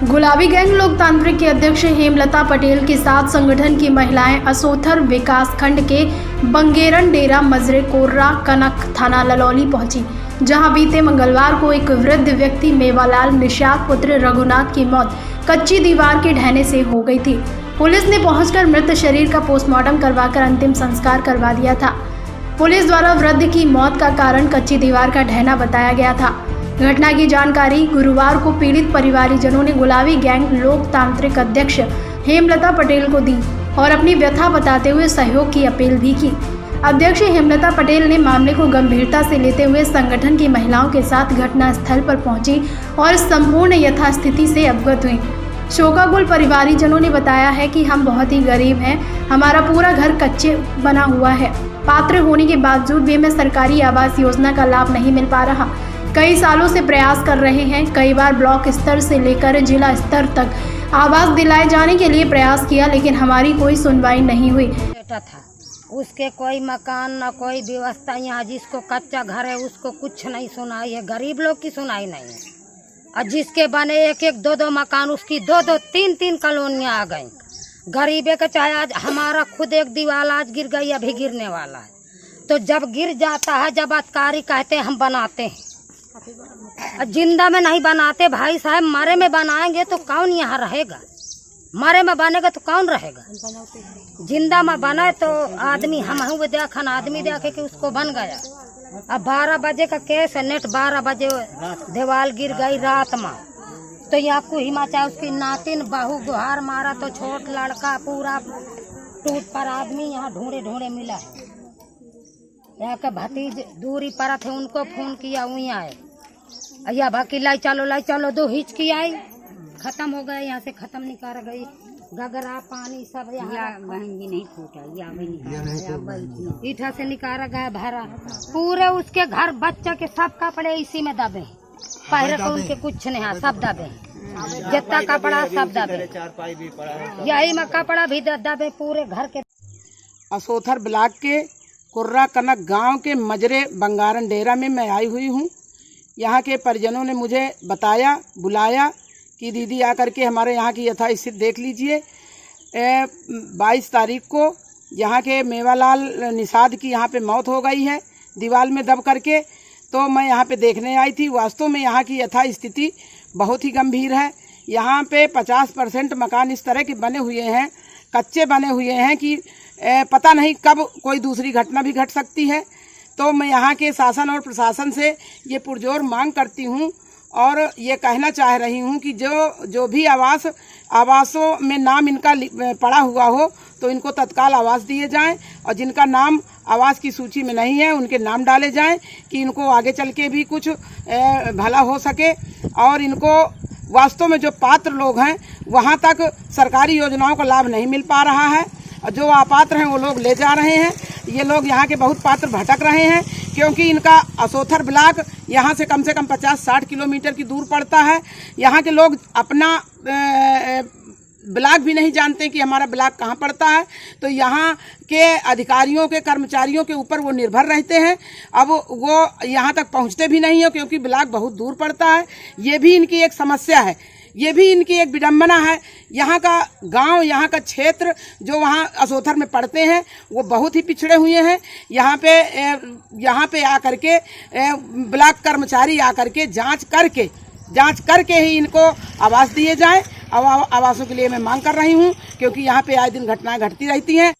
गुलाबी गैंग लोकतांत्रिक के अध्यक्ष हेमलता पटेल के साथ संगठन की महिलाएं असोथर विकास खंड के बंगेरन डेरा मजरे कोर्रा कनक थाना ललौली पहुंची, जहां बीते मंगलवार को एक वृद्ध व्यक्ति मेवालाल निषाद पुत्र रघुनाथ की मौत कच्ची दीवार के ढहने से हो गई थी। पुलिस ने पहुंचकर मृत शरीर का पोस्टमार्टम करवाकर अंतिम संस्कार करवा दिया था। पुलिस द्वारा वृद्ध की मौत का कारण कच्ची दीवार का ढहना बताया गया था। घटना की जानकारी गुरुवार को पीड़ित परिवारीजनों ने गुलाबी गैंग लोकतांत्रिक अध्यक्ष हेमलता पटेल को दी और अपनी व्यथा बताते हुए सहयोग की अपील भी की। अध्यक्ष हेमलता पटेल ने मामले को गंभीरता से लेते हुए संगठन की महिलाओं के साथ घटना स्थल पर पहुंची और संपूर्ण यथास्थिति से अवगत हुई। शोकाकुल परिवारीजनों ने बताया है कि हम बहुत ही गरीब हैं, हमारा पूरा घर कच्चे बना हुआ है। पात्र होने के बावजूद भी हमें सरकारी आवास योजना का लाभ नहीं मिल पा रहा। कई सालों से प्रयास कर रहे हैं, कई बार ब्लॉक स्तर से लेकर जिला स्तर तक आवास दिलाए जाने के लिए प्रयास किया, लेकिन हमारी कोई सुनवाई नहीं हुई। बेटा था उसके कोई मकान न कोई व्यवस्था, यहाँ जिसको कच्चा घर है उसको कुछ नहीं सुनाई है, गरीब लोग की सुनाई नहीं है। और जिसके बने एक एक दो दो मकान उसकी दो दो तीन तीन कॉलोनियाँ आ गई। गरीबे का चाहे आज हमारा खुद एक दीवार आज गिर गई, अभी गिरने वाला है। तो जब गिर जाता है, जब अधिकारी कहते हैं हम बनाते हैं, जिंदा में नहीं बनाते भाई साहब, मरे में बनाएंगे तो कौन यहाँ रहेगा? मरे में बनेगा तो कौन रहेगा? जिंदा में बने तो आदमी, हम देखन आदमी देखे कि उसको बन गया। अब 12 बजे का केस है, नेट 12 बजे दीवार गिर गई रात में, तो यहाँ को हिमाचा उसकी नातिन बहू गुहार मारा, तो छोट लड़का पूरा टूट पर आदमी यहाँ ढूंढे ढूंढे मिला है। यहाँ के भतीज दूरी पर थे, उनको फोन किया, वही आए, या बाकी लाई चलो दो हिचकी आई, खत्म हो गए, यहाँ से खत्म निकाल गई। गगरा पानी सब यहाँ नहीं फूटा, ईठा से निकाला गया भरा, पूरे उसके घर बच्चा के सब कपड़े इसी में दबे, पहले तो उनके कुछ नहीं है, सब दबे, जितना कपड़ा सब दबे, यही में कपड़ा भी दबे पूरे घर के। असोथर ब्लॉक के कुर्रा कनक गांव के मजरे बंगारन डेरा में मैं आई हुई हूँ। यहाँ के परिजनों ने मुझे बताया, बुलाया कि दीदी आकर के हमारे यहाँ की यथास्थिति देख लीजिए। 22 तारीख को यहाँ के मेवालाल निषाद की यहाँ पे मौत हो गई है दीवार में दब करके, तो मैं यहाँ पे देखने आई थी। वास्तव में यहाँ की यथास्थिति बहुत ही गंभीर है। यहाँ पे 50% मकान इस तरह के बने हुए हैं, कच्चे बने हुए हैं कि पता नहीं कब कोई दूसरी घटना भी घट सकती है। तो मैं यहाँ के शासन और प्रशासन से ये पुरजोर मांग करती हूँ और ये कहना चाह रही हूँ कि जो भी आवासों में नाम इनका पड़ा हुआ हो तो इनको तत्काल आवास दिए जाएं, और जिनका नाम आवास की सूची में नहीं है उनके नाम डाले जाएं कि इनको आगे चल के भी कुछ भला हो सके। और इनको वास्तव में जो पात्र लोग हैं वहाँ तक सरकारी योजनाओं का लाभ नहीं मिल पा रहा है, और जो अपात्र हैं वो लोग ले जा रहे हैं। ये लोग यहाँ के बहुत पात्र भटक रहे हैं, क्योंकि इनका असोथर ब्लॉक यहाँ से कम 50-60 किलोमीटर की दूर पड़ता है। यहाँ के लोग अपना ब्लॉक भी नहीं जानते कि हमारा ब्लॉक कहाँ पड़ता है, तो यहाँ के अधिकारियों के कर्मचारियों के ऊपर वो निर्भर रहते हैं। अब वो यहाँ तक पहुँचते भी नहीं है क्योंकि ब्लॉक बहुत दूर पड़ता है। ये भी इनकी एक समस्या है, ये भी इनकी एक विडंबना है। यहाँ का गांव, यहाँ का क्षेत्र जो वहाँ असोथर में पड़ते हैं वो बहुत ही पिछड़े हुए हैं। यहाँ पे आकर के ब्लॉक कर्मचारी आकर के जांच करके ही इनको आवास दिए जाएं। आवासों के लिए मैं मांग कर रही हूँ, क्योंकि यहाँ पे आए दिन घटनाएं घटती रहती हैं।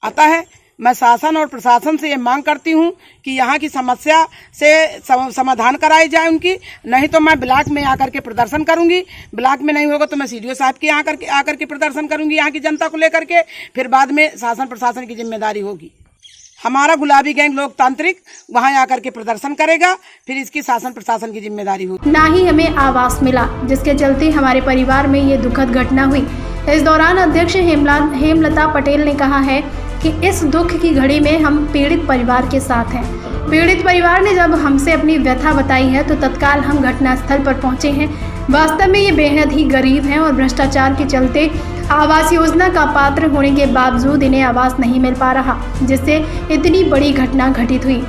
अतः मैं शासन और प्रशासन से ये मांग करती हूँ कि यहाँ की समस्या से समाधान कराई जाए उनकी, नहीं तो मैं ब्लॉक में आकर के प्रदर्शन करूंगी। ब्लॉक में नहीं होगा तो मैं सीडीओ साहब के यहाँ आकर के प्रदर्शन करूंगी यहाँ की जनता को लेकर के, फिर बाद में शासन प्रशासन की जिम्मेदारी होगी। हमारा गुलाबी गैंग लोकतांत्रिक वहाँ आकर के प्रदर्शन करेगा, फिर इसकी शासन प्रशासन की जिम्मेदारी होगी। ना ही हमें आवास मिला, जिसके चलते हमारे परिवार में ये दुखद घटना हुई। इस दौरान अध्यक्ष हेमलता पटेल ने कहा है कि इस दुख की घड़ी में हम पीड़ित परिवार के साथ हैं। पीड़ित परिवार ने जब हमसे अपनी व्यथा बताई है तो तत्काल हम घटनास्थल पर पहुंचे हैं। वास्तव में ये बेहद ही गरीब हैं और भ्रष्टाचार के चलते आवास योजना का पात्र होने के बावजूद इन्हें आवास नहीं मिल पा रहा, जिससे इतनी बड़ी घटना घटित हुई।